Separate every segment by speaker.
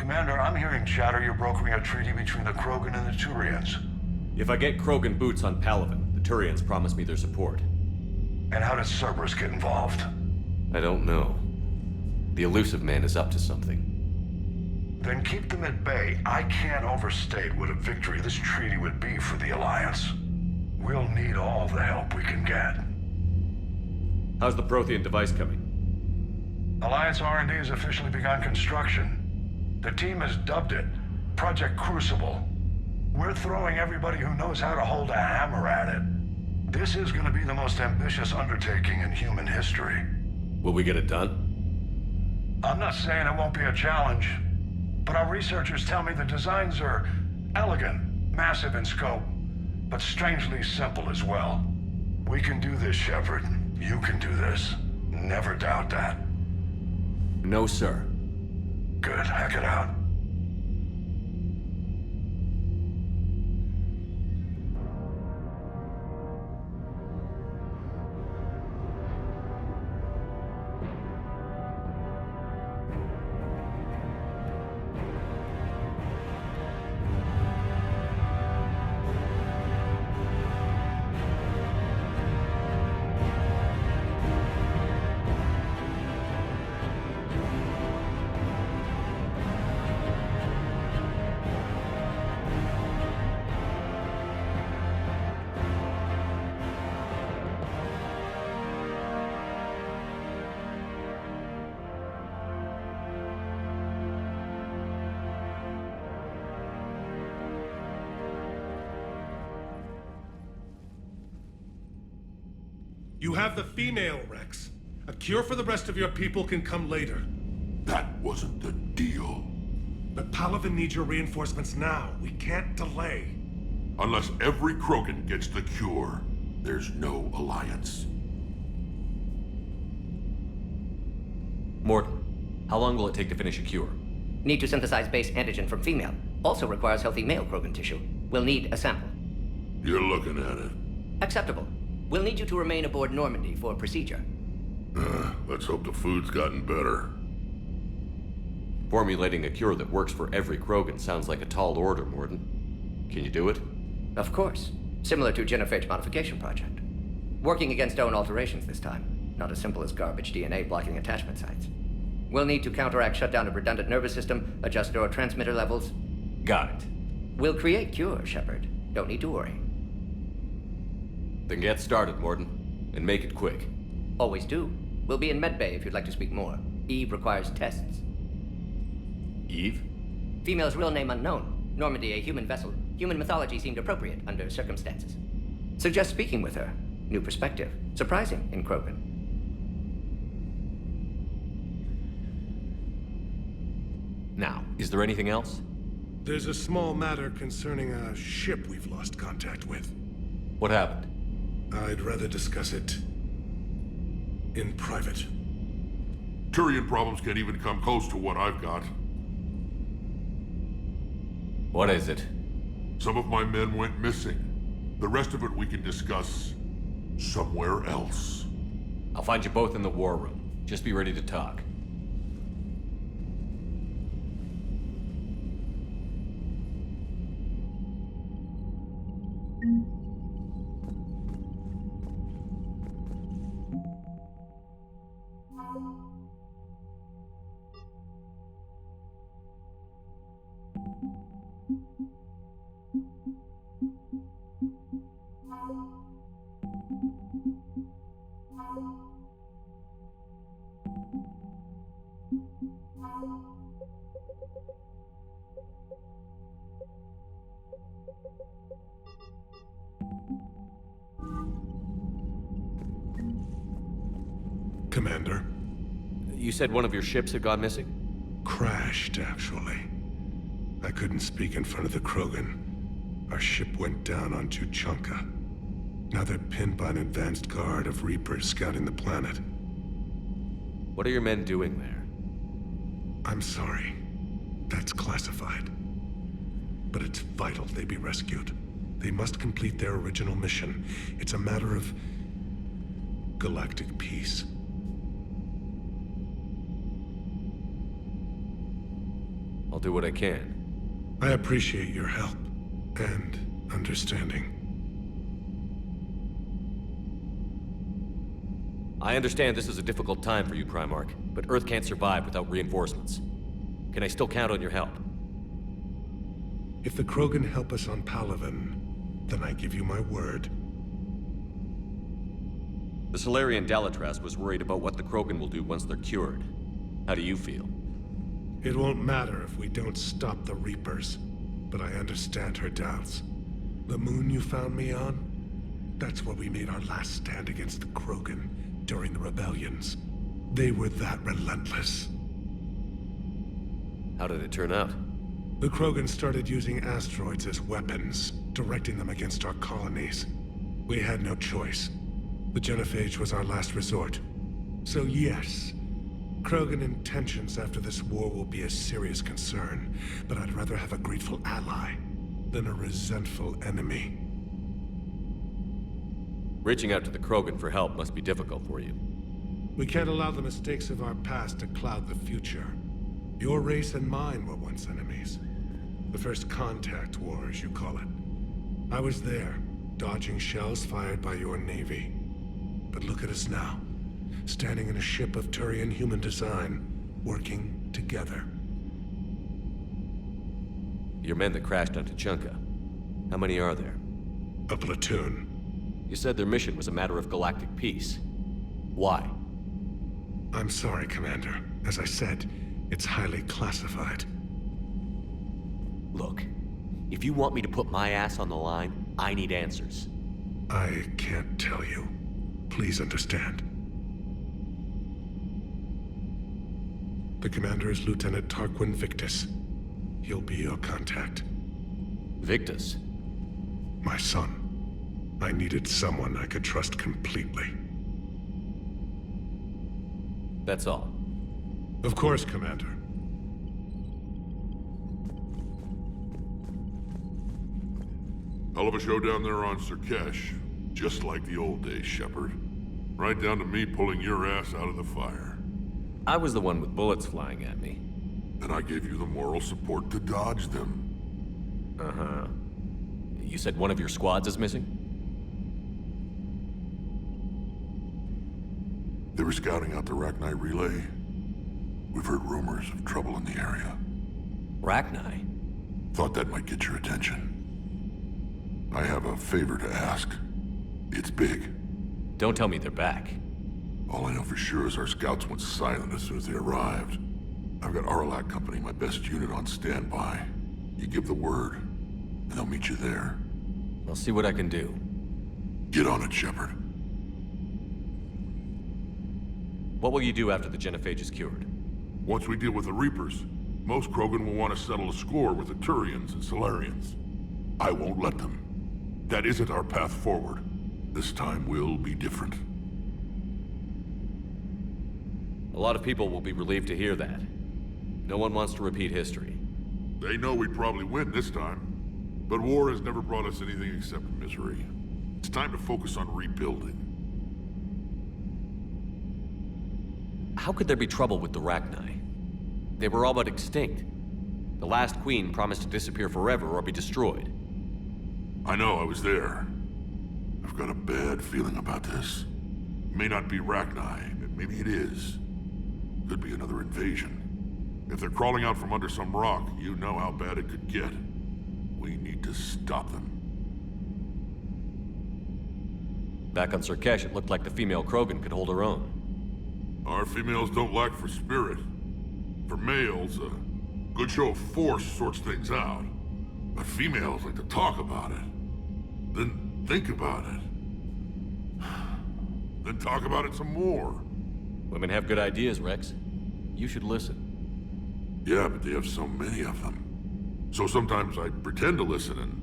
Speaker 1: Commander, I'm hearing chatter you're brokering a treaty between the Krogan and the Turians.
Speaker 2: If I get Krogan boots on Palaven, the Turians promise me their support.
Speaker 1: And how does Cerberus get involved?
Speaker 2: I don't know. The Illusive Man is up to something.
Speaker 1: Then keep them at bay. I can't overstate what a victory this treaty would be for the Alliance. We'll need all the help we can get.
Speaker 2: How's the Prothean device coming?
Speaker 1: Alliance R&D has officially begun construction. The team has dubbed it Project Crucible. We're throwing everybody who knows how to hold a hammer at it. This is going to be the most ambitious undertaking in human history.
Speaker 2: Will we get it done?
Speaker 1: I'm not saying it won't be a challenge, but our researchers tell me the designs are elegant, massive in scope, but strangely simple as well. We can do this, Shepard. You can do this. Never doubt that.
Speaker 2: No, sir.
Speaker 1: Good. Hack it out.
Speaker 3: You have the female, Rex. A cure for the rest of your people can come later.
Speaker 4: That wasn't the deal.
Speaker 3: But Palaven needs your reinforcements now. We can't delay.
Speaker 4: Unless every Krogan gets the cure, there's no alliance.
Speaker 2: Morton, how long will it take to finish a cure?
Speaker 5: Need to synthesize base antigen from female. Also requires healthy male Krogan tissue. We'll need a sample.
Speaker 4: You're looking at it.
Speaker 5: Acceptable. We'll need you to remain aboard Normandy for procedure.
Speaker 4: Let's hope the food's gotten better.
Speaker 2: Formulating a cure that works for every Krogan sounds like a tall order, Morton. Can you do it?
Speaker 5: Of course. Similar to Genophage modification project. Working against own alterations this time. Not as simple as garbage DNA blocking attachment sites. We'll need to counteract shutdown of redundant nervous system, adjust neurotransmitter levels.
Speaker 2: Got it.
Speaker 5: We'll create cure, Shepard. Don't need to worry.
Speaker 2: Then get started, Morton. And make it quick.
Speaker 5: Always do. We'll be in medbay if you'd like to speak more. Eve requires tests.
Speaker 2: Eve?
Speaker 5: Female's real name unknown. Normandy, a human vessel. Human mythology seemed appropriate under circumstances. Suggest speaking with her. New perspective. Surprising in Krogan.
Speaker 2: Now, is there anything else?
Speaker 3: There's a small matter concerning a ship we've lost contact with.
Speaker 2: What happened?
Speaker 3: I'd rather discuss it in private.
Speaker 4: Turian problems can't even come close to what I've got.
Speaker 2: What is it?
Speaker 4: Some of my men went missing. The rest of it we can discuss somewhere else.
Speaker 2: I'll find you both in the war room. Just be ready to talk.
Speaker 3: Commander.
Speaker 2: You said one of your ships had gone missing?
Speaker 3: Crashed, actually. I couldn't speak in front of the Krogan. Our ship went down on Tuchanka. Now they're pinned by an advanced guard of Reapers scouting the planet.
Speaker 2: What are your men doing there?
Speaker 3: I'm sorry. That's classified. But it's vital they be rescued. They must complete their original mission. It's a matter of galactic peace.
Speaker 2: I'll do what I can.
Speaker 3: I appreciate your help and understanding.
Speaker 2: I understand this is a difficult time for you, Primarch, but Earth can't survive without reinforcements. Can I still count on your help?
Speaker 3: If the Krogan help us on Palaven, then I give you my word.
Speaker 2: The Solarian Dalatras was worried about what the Krogan will do once they're cured. How do you feel?
Speaker 3: It won't matter if we don't stop the Reapers, but I understand her doubts. The moon you found me on? That's where we made our last stand against the Krogan during the rebellions. They were that relentless.
Speaker 2: How did it turn out?
Speaker 3: The Krogan started using asteroids as weapons, directing them against our colonies. We had no choice. The Genophage was our last resort. So yes, Krogan intentions after this war will be a serious concern, but I'd rather have a grateful ally than a resentful enemy.
Speaker 2: Reaching out to the Krogan for help must be difficult for you.
Speaker 3: We can't allow the mistakes of our past to cloud the future. Your race and mine were once enemies. The First Contact War, as you call it. I was there, dodging shells fired by your navy. But look at us now, standing in a ship of Turian human design, working together.
Speaker 2: Your men that crashed on Tuchanka. How many are there?
Speaker 3: A platoon.
Speaker 2: You said their mission was a matter of galactic peace. Why?
Speaker 3: I'm sorry, Commander. As I said, it's highly classified.
Speaker 2: Look, if you want me to put my ass on the line, I need answers.
Speaker 3: I can't tell you. Please understand. The commander is Lieutenant Tarquin Victus. He'll be your contact.
Speaker 2: Victus?
Speaker 3: My son. I needed someone I could trust completely.
Speaker 2: That's all.
Speaker 3: Of course, Commander.
Speaker 4: Hell of a show down there on Surkesh. Just like the old days, Shepard. Right down to me pulling your ass out of the fire.
Speaker 2: I was the one with bullets flying at me.
Speaker 4: And I gave you the moral support to dodge them.
Speaker 2: Uh-huh. You said one of your squads is missing?
Speaker 4: They were scouting out the Rachni relay. We've heard rumors of trouble in the area.
Speaker 2: Rachni?
Speaker 4: Thought that might get your attention. I have a favor to ask. It's big.
Speaker 2: Don't tell me they're back.
Speaker 4: All I know for sure is our scouts went silent as soon as they arrived. I've got Aralak Company, my best unit, on standby. You give the word, and they'll meet you there.
Speaker 2: I'll see what I can do.
Speaker 4: Get on it, Shepard.
Speaker 2: What will you do after the Genophage is cured?
Speaker 4: Once we deal with the Reapers, most Krogan will want to settle a score with the Turians and Solarians. I won't let them. That isn't our path forward. This time will be different.
Speaker 2: A lot of people will be relieved to hear that. No one wants to repeat history.
Speaker 4: They know we'd probably win this time. But war has never brought us anything except misery. It's time to focus on rebuilding.
Speaker 2: How could there be trouble with the Rachni? They were all but extinct. The last queen promised to disappear forever or be destroyed.
Speaker 4: I know, I was there. I've got a bad feeling about this. It may not be Rachni, but maybe it is. Could be another invasion. If they're crawling out from under some rock, you know how bad it could get. We need to stop them.
Speaker 2: Back on Surkesh, it looked like the female Krogan could hold her own.
Speaker 4: Our females don't lack for spirit. For males, a good show of force sorts things out. But females like to talk about it. Then think about it. Then talk about it some more.
Speaker 2: Women have good ideas, Rex. You should listen.
Speaker 4: Yeah, but they have so many of them. So sometimes I pretend to listen and...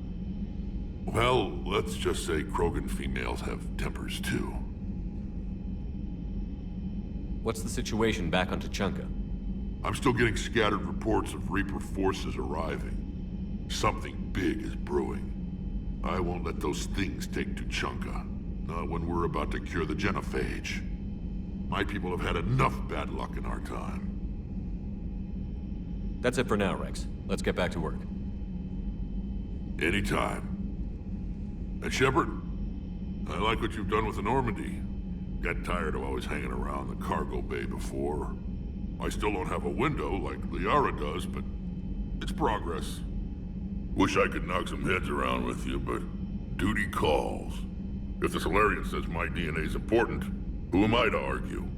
Speaker 4: Well, let's just say Krogan females have tempers too.
Speaker 2: What's the situation back on Tuchanka?
Speaker 4: I'm still getting scattered reports of Reaper forces arriving. Something big is brewing. I won't let those things take Tuchanka. Not when we're about to cure the Genophage. My people have had enough bad luck in our time.
Speaker 2: That's it for now, Rex. Let's get back to work.
Speaker 4: Anytime. And Shepard, I like what you've done with the Normandy. Got tired of always hanging around the cargo bay before. I still don't have a window like Liara does, but it's progress. Wish I could knock some heads around with you, but duty calls. If the Solarian says my DNA's important, who am I to argue?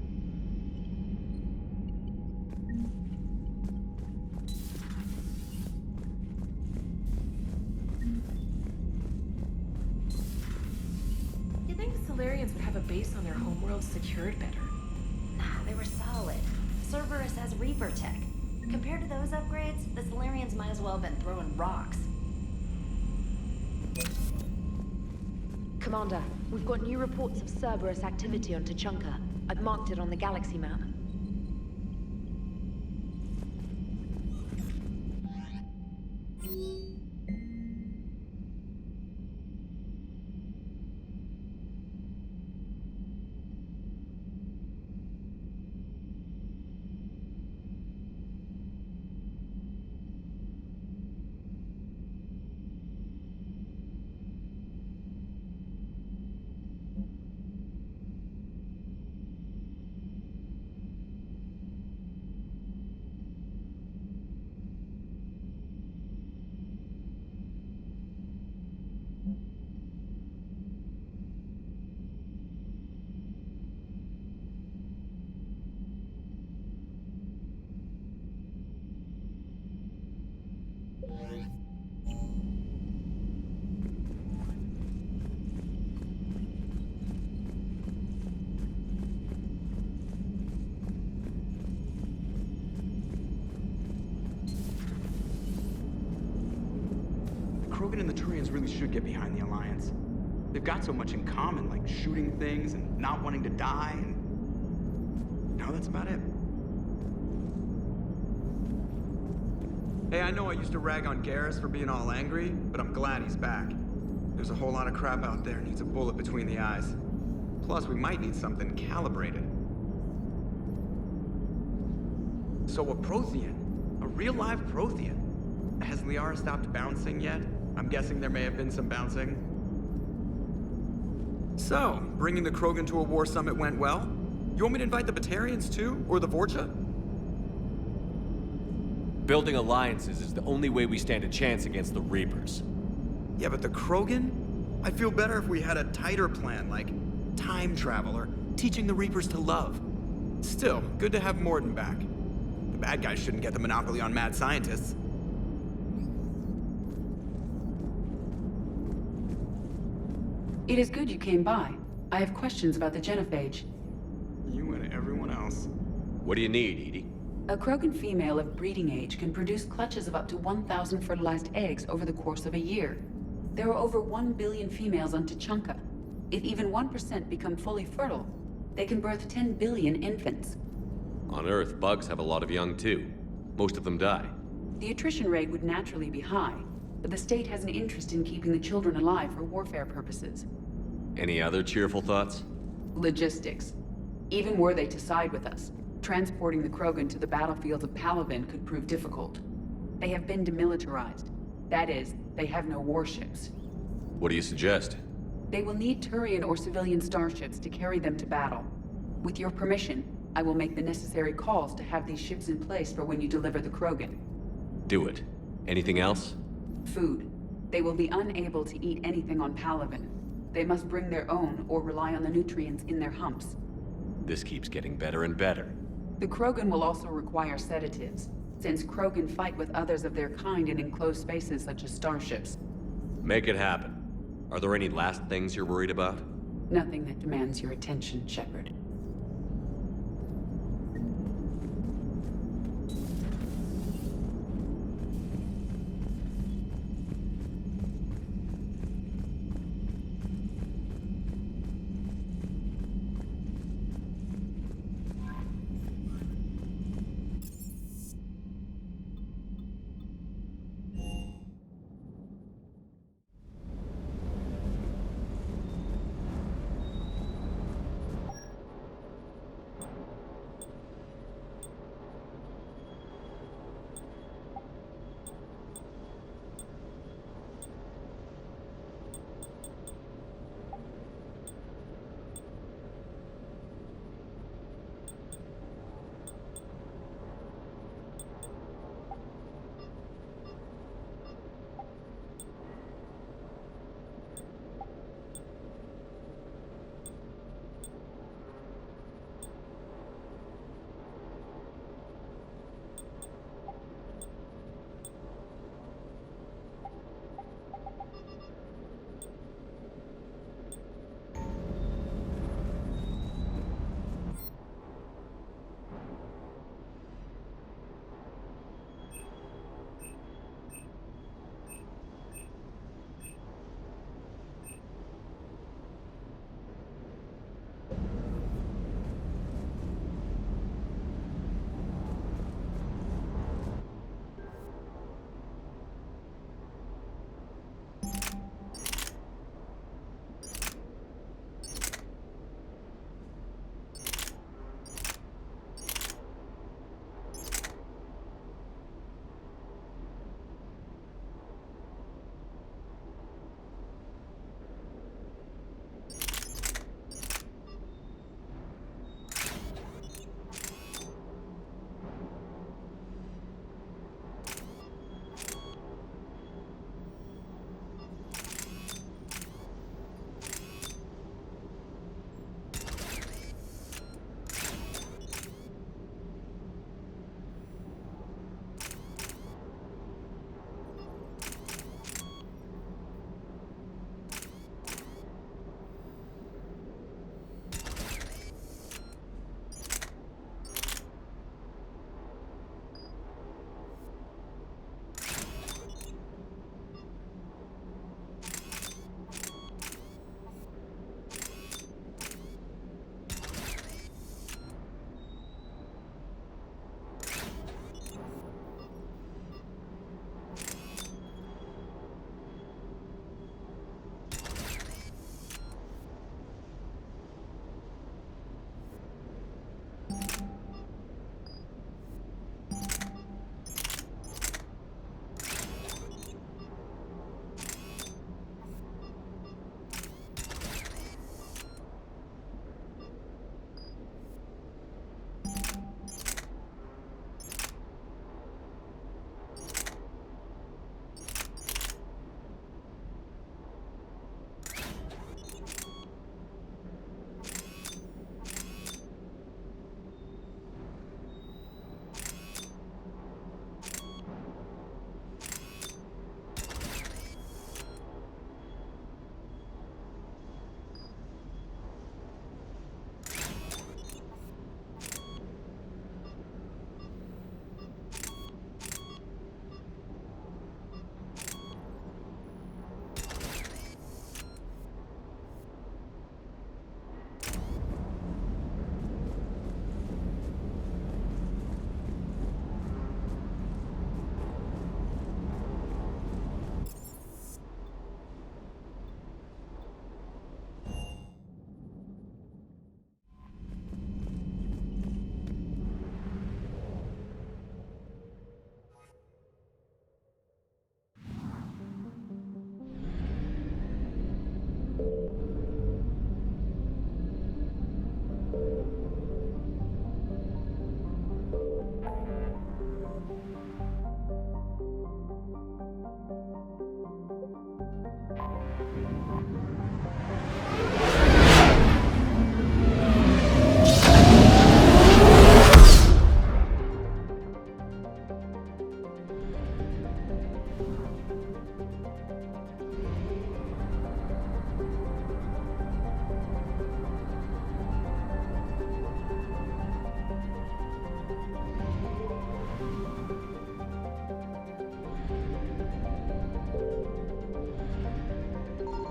Speaker 6: You'd think the Solarians would have a base on their homeworld secured better.
Speaker 7: Nah, they were solid. Cerberus has Reaper tech. Compared to those upgrades, the Solarians might as well have been throwing rocks.
Speaker 8: Commander, we've got new reports of Cerberus activity on Tuchanka. I've marked it on the galaxy map.
Speaker 9: Krogan and the Turians really should get behind the Alliance. They've got so much in common, like shooting things and not wanting to die, and... no, that's about it. Hey, I know I used to rag on Garrus for being all angry, but I'm glad he's back. There's a whole lot of crap out there needs a bullet between the eyes. Plus, we might need something calibrated. So a Prothean. A real live Prothean. Has Liara stopped bouncing yet? I'm guessing there may have been some bouncing. So, bringing the Krogan to a war summit went well? You want me to invite the Batarians too? Or the Vorcha?
Speaker 2: Building alliances is the only way we stand a chance against the Reapers.
Speaker 9: Yeah, but the Krogan? I'd feel better if we had a tighter plan, like time travel or teaching the Reapers to love. Still, good to have Mordin back. The bad guys shouldn't get the monopoly on mad scientists.
Speaker 10: It is good you came by. I have questions about the genophage.
Speaker 9: You and everyone else.
Speaker 2: What do you need, Edie?
Speaker 10: A Krogan female of breeding age can produce clutches of up to 1,000 fertilized eggs over the course of a year. There are over 1 billion females on Tuchanka. If even 1% become fully fertile, they can birth 10 billion infants.
Speaker 2: On Earth, bugs have a lot of young too. Most of them die.
Speaker 10: The attrition rate would naturally be high, but the state has an interest in keeping the children alive for warfare purposes.
Speaker 2: Any other cheerful thoughts?
Speaker 10: Logistics. Even were they to side with us, transporting the Krogan to the battlefields of Palaven could prove difficult. They have been demilitarized. That is, they have no warships.
Speaker 2: What do you suggest?
Speaker 10: They will need Turian or civilian starships to carry them to battle. With your permission, I will make the necessary calls to have these ships in place for when you deliver the Krogan.
Speaker 2: Do it. Anything else?
Speaker 10: Food. They will be unable to eat anything on Palaven. They must bring their own or rely on the nutrients in their humps.
Speaker 2: This keeps getting better and better.
Speaker 10: The Krogan will also require sedatives, since Krogan fight with others of their kind in enclosed spaces such as starships.
Speaker 2: Make it happen. Are there any last things you're worried about?
Speaker 10: Nothing that demands your attention, Shepard.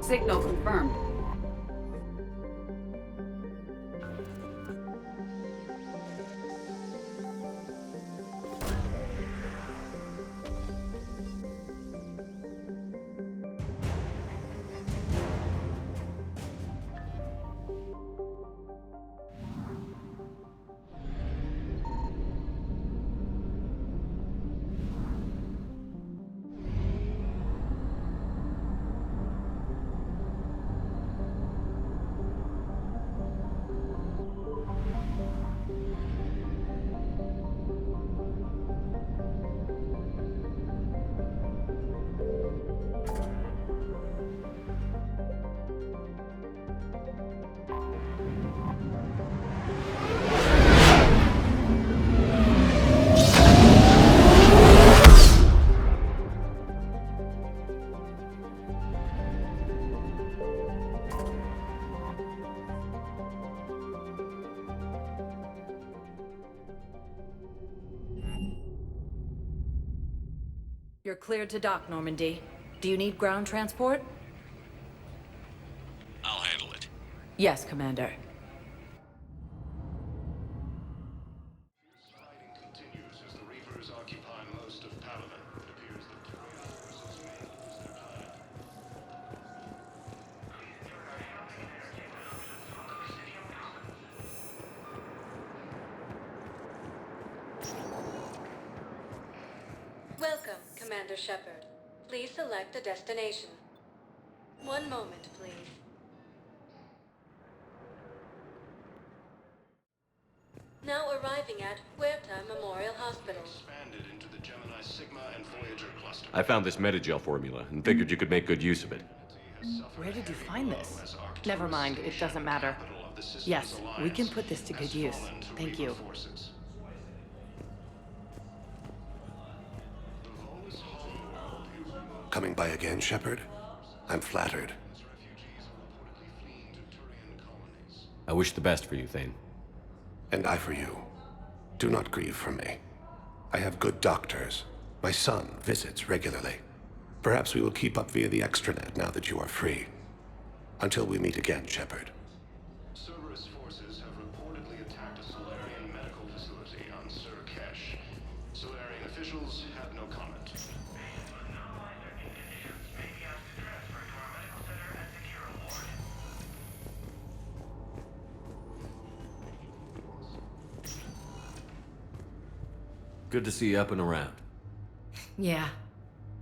Speaker 10: Signal confirmed.
Speaker 11: You're cleared to dock, Normandy. Do you need ground transport?
Speaker 2: I'll handle it.
Speaker 11: Yes, Commander.
Speaker 1: Fighting continues as the Reapers occupy most of Palaven. It appears that Tyrian forces may lose their time.
Speaker 12: Welcome, Commander Shepard. Please select a destination. One moment, please. Now arriving at Huerta Memorial Hospital.
Speaker 1: Expanded into the Gemini Sigma and Voyager cluster.
Speaker 2: I found this Metagel formula and figured you could make good use of it.
Speaker 6: Where did you find this? Never mind, it doesn't matter. Yes, we can put this to good use. Thank you.
Speaker 3: Coming by again, Shepard? I'm flattered.
Speaker 2: I wish the best for you, Thane.
Speaker 3: And I for you. Do not grieve for me. I have good doctors. My son visits regularly. Perhaps we will keep up via the extranet now that you are free. Until we meet again, Shepard.
Speaker 1: Cerberus forces have reportedly attacked a Solarian medical facility on Surkesh. Solarian officials have no comment.
Speaker 2: Good to see you up and around.
Speaker 11: Yeah,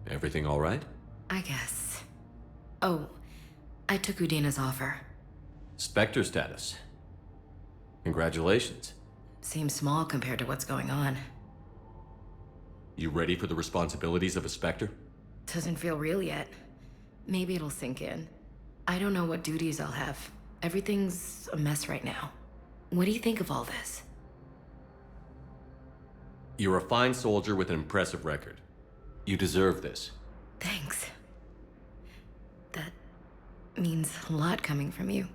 Speaker 2: Everything all right?
Speaker 11: I guess. Oh, I took Udina's offer.
Speaker 2: Spectre status. Congratulations.
Speaker 11: Seems small compared to what's going on.
Speaker 2: You ready for the responsibilities of a Spectre?
Speaker 11: Doesn't feel real yet. Maybe it'll sink in. I don't know what duties I'll have. Everything's a mess right now. What do you think of all this?
Speaker 2: You're a fine soldier with an impressive record. You deserve this.
Speaker 11: Thanks. That means a lot coming from you.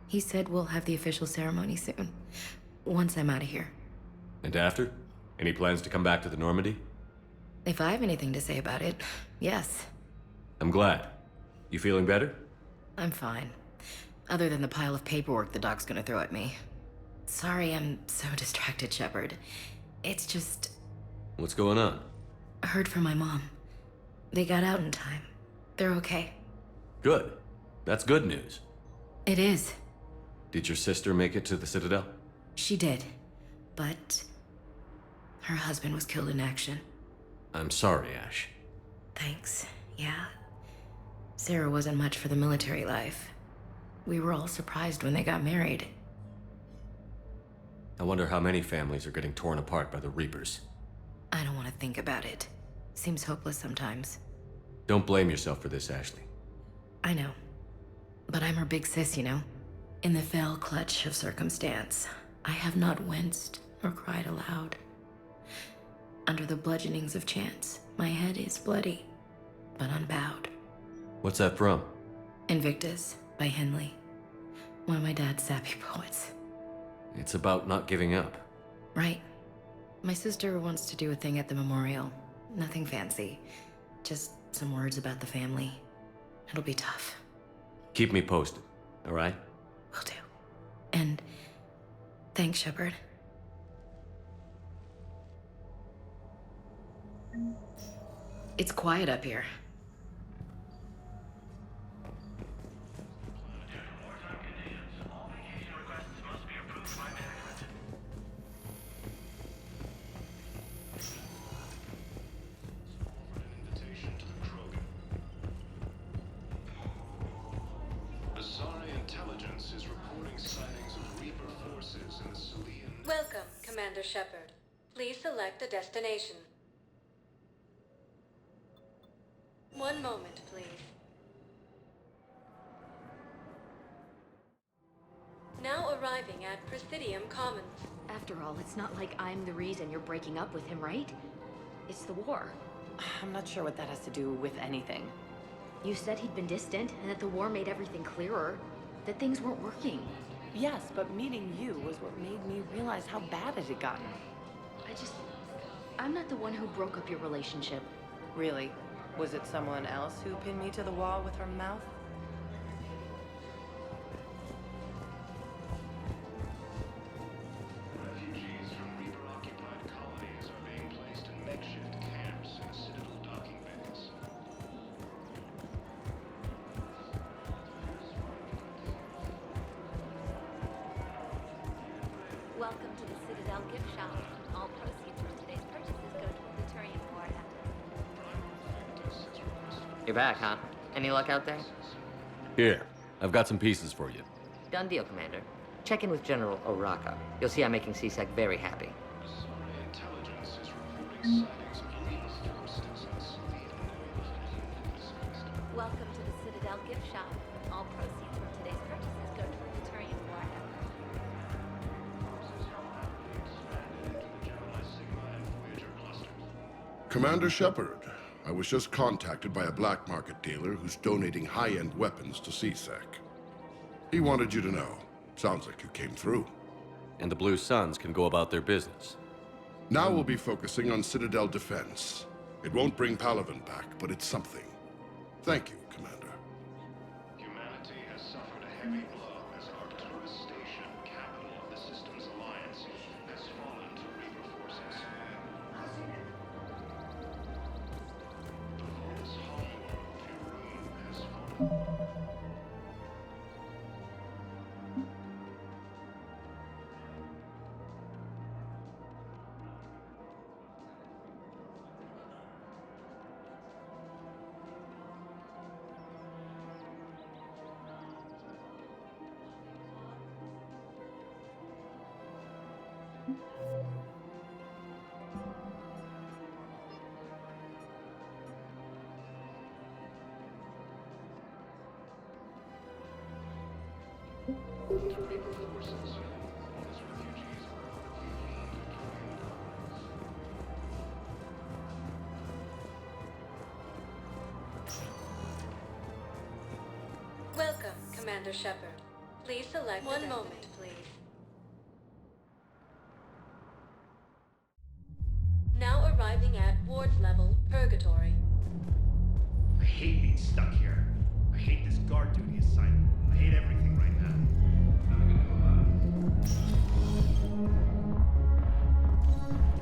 Speaker 11: He said we'll have the official ceremony soon. Once I'm out of here.
Speaker 2: And after? Any plans to come back to the Normandy?
Speaker 11: If I have anything to say about it, yes.
Speaker 2: I'm glad. You feeling better?
Speaker 11: I'm fine. Other than the pile of paperwork the doc's gonna throw at me. Sorry I'm so distracted, Shepard. It's just...
Speaker 2: What's going on?
Speaker 11: I heard from my mom. They got out in time. They're okay.
Speaker 2: Good. That's good news.
Speaker 11: It is.
Speaker 2: Did your sister make it to the Citadel?
Speaker 11: She did. But... her husband was killed in action.
Speaker 2: I'm sorry, Ash.
Speaker 11: Thanks. Yeah. Sarah wasn't much for the military life. We were all surprised when they got married.
Speaker 2: I wonder how many families are getting torn apart by the Reapers.
Speaker 11: I don't want to think about it. Seems hopeless sometimes.
Speaker 2: Don't blame yourself for this, Ashley.
Speaker 11: I know. But I'm her big sis, you know? In the fell clutch of circumstance, I have not winced or cried aloud. Under the bludgeonings of chance, my head is bloody, but unbowed.
Speaker 2: What's that from?
Speaker 11: Invictus by Henley. One of my dad's sappy poets.
Speaker 2: It's about not giving up.
Speaker 11: Right. My sister wants to do a thing at the memorial. Nothing fancy. Just some words about the family. It'll be tough.
Speaker 2: Keep me posted, all right?
Speaker 11: Will do. And thanks, Shepard. It's quiet up here.
Speaker 12: Welcome, Commander Shepard. Please select a destination. One moment, please. Now arriving at Presidium Commons.
Speaker 8: After all, it's not like I'm the reason you're breaking up with him, right? It's the war.
Speaker 6: I'm not sure what that has to do with anything.
Speaker 8: You said he'd been distant, and that the war made everything clearer. That things weren't working.
Speaker 6: Yes, but meeting you was what made me realize how bad it had gotten.
Speaker 8: I'm not the one who broke up your relationship.
Speaker 6: Really? Was it someone else who pinned me to the wall with her mouth?
Speaker 1: Refugees from Reaper-occupied colonies are being placed in makeshift camps in Citadel docking bays.
Speaker 7: Welcome to the Citadel gift shop. All proceeds from today's purchases go to the Plutonium War effort.
Speaker 5: You're back, huh? Any luck out there?
Speaker 2: Here, I've got some pieces for you.
Speaker 5: Done deal, Commander. Check in with General Oraka. You'll see I'm making CSEC very happy.
Speaker 1: Intelligence is reporting sightings of Reaper forces in Sweden.
Speaker 7: Welcome to the Citadel gift shop. All proceeds from today's purchases go to the Plutonium War effort.
Speaker 4: Commander Shepard, I was just contacted by a black market dealer who's donating high-end weapons to CSEC. He wanted you to know. Sounds like you came through.
Speaker 2: And the Blue Suns can go about their business.
Speaker 4: Now we'll be focusing on Citadel defense. It won't bring Palaven back, but it's something. Thank you, Commander.
Speaker 1: Humanity has suffered a heavy blow as Arcturus Station, capital of the Systems Alliance, has fallen to Reaper forces. The Volus homeworld, Pyrum, has fallen. Reaper forces, as refugees are
Speaker 12: Welcome, Commander Shepard. Please select one moment, please. Now arriving at Ward's level, Purgatory.
Speaker 1: I hate being stuck here. I hate this guard duty assignment. I hate everything right now.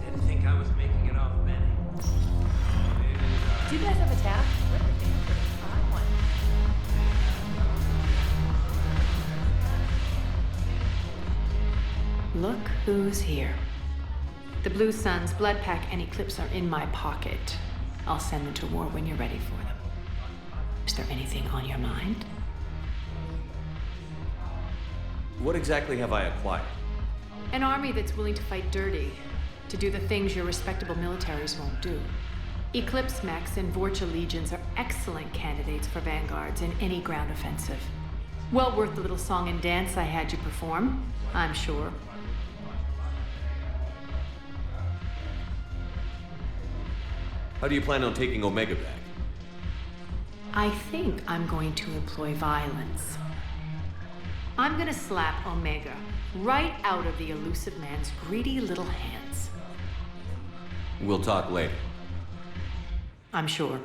Speaker 13: Didn't think I was making it off, Benny.
Speaker 6: Do you guys have a tab?
Speaker 10: Look who's here. The Blue Suns, Blood Pack, and Eclipse are in my pocket. I'll send them to war when you're ready for them. Is there anything on your mind?
Speaker 2: What exactly have I acquired?
Speaker 10: An army that's willing to fight dirty, to do the things your respectable militaries won't do. Eclipse mechs and Vorcha legions are excellent candidates for vanguards in any ground offensive. Well worth the little song and dance I had you perform, I'm sure.
Speaker 2: How do you plan on taking Omega back?
Speaker 10: I think I'm going to employ violence. I'm gonna slap Omega right out of the elusive man's greedy little hands.
Speaker 2: We'll talk later.
Speaker 10: I'm sure.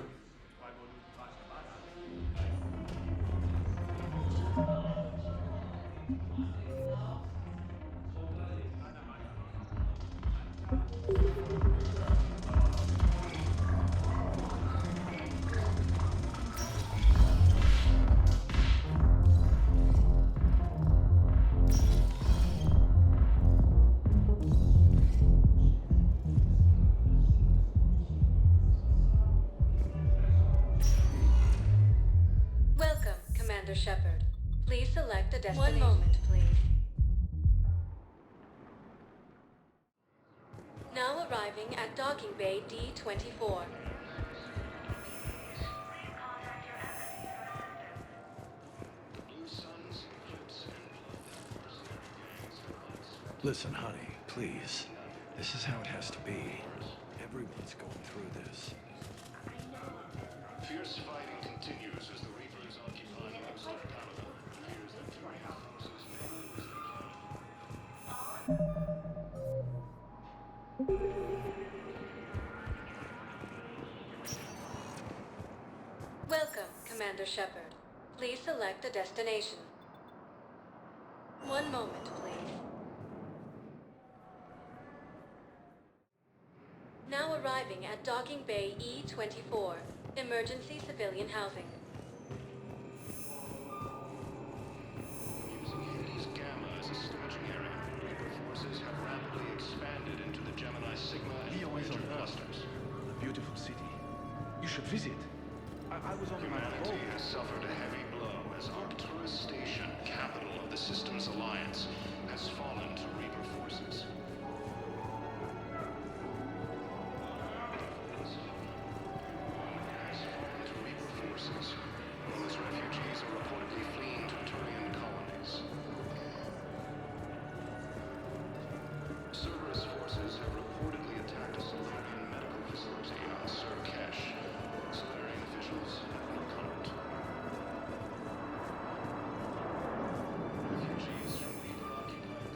Speaker 12: Welcome, Commander Shepard. Please select a destination. 1 moment, please. Now arriving at Docking Bay D-24.
Speaker 14: Listen, honey, please. This is how it has to be. Everyone's going through this.
Speaker 1: Fierce fighting continues as the Reapers occupy most of Canada. It appears that three forces
Speaker 12: Welcome, Commander Shepard. Please select a destination. 1 moment, please. Now arriving at Docking Bay E-24, emergency civilian housing.
Speaker 1: using Hades Gamma as a staging area. Reaper forces have rapidly expanded into the Gemini Sigma and Voyager clusters.
Speaker 14: A beautiful city. You should visit. I was on my
Speaker 1: Humanity
Speaker 14: road.
Speaker 1: has suffered a heavy blow as Arcturus Station, capital of the Systems Alliance, has fallen to Reaper forces. These refugees are reportedly fleeing to Turian colonies. Cerberus forces have reportedly attacked a Solarian medical facility on Surkesh. Solarian officials have no comment. Refugees from Reaper-occupied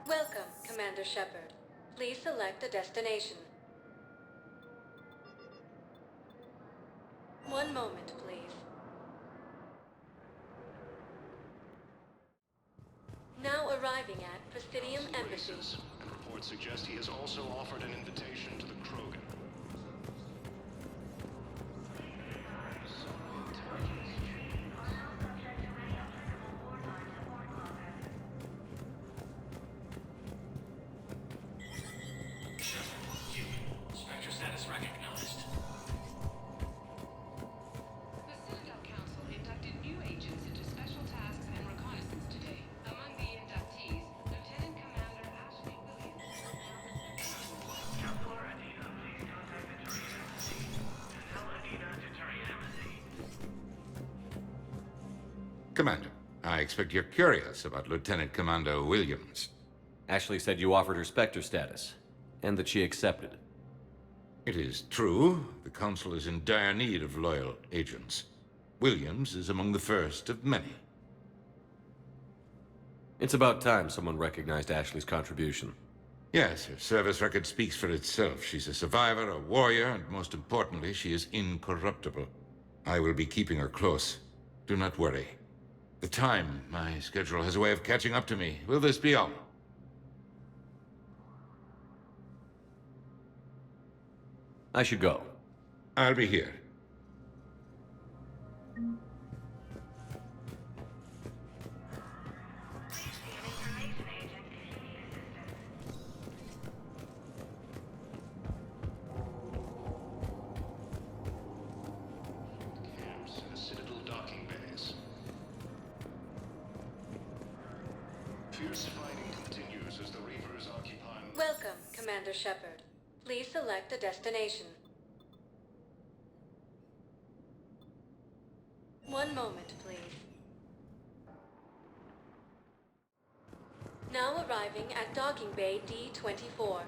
Speaker 12: Welcome, Commander Shepard. Please select a destination. 1 moment, please. Now arriving at Presidium Embassy.
Speaker 1: and reports suggest he has also offered an invitation to the Krogan.
Speaker 13: Spectre status recognized.
Speaker 10: The Citadel Council inducted new agents into special tasks and reconnaissance today. Among the inductees, Lieutenant Commander Ashley Williams.
Speaker 13: Counselor Adina, please contact the Turian Embassy. Tell Adina to Turian Embassy.
Speaker 15: Commander, I expect you're curious about Lieutenant Commander Williams.
Speaker 2: Ashley said you offered her Spectre status, and that she accepted.
Speaker 15: It is true, the Council is in dire need of loyal agents. Williams is among the first of many.
Speaker 2: It's about time someone recognized Ashley's contribution.
Speaker 15: Yes, her service record speaks for itself. She's a survivor, a warrior, and most importantly, she is incorruptible. I will be keeping her close. Do not worry. The time, my schedule has a way of catching up to me. Will this be all?
Speaker 2: I should go.
Speaker 15: I'll be here.
Speaker 1: Camps in the Citadel docking bays. Fierce fighting continues as the Reapers occupy...
Speaker 12: Welcome, Commander Shepard. Please select a destination. 1 moment, please. Now arriving at Docking Bay D-24.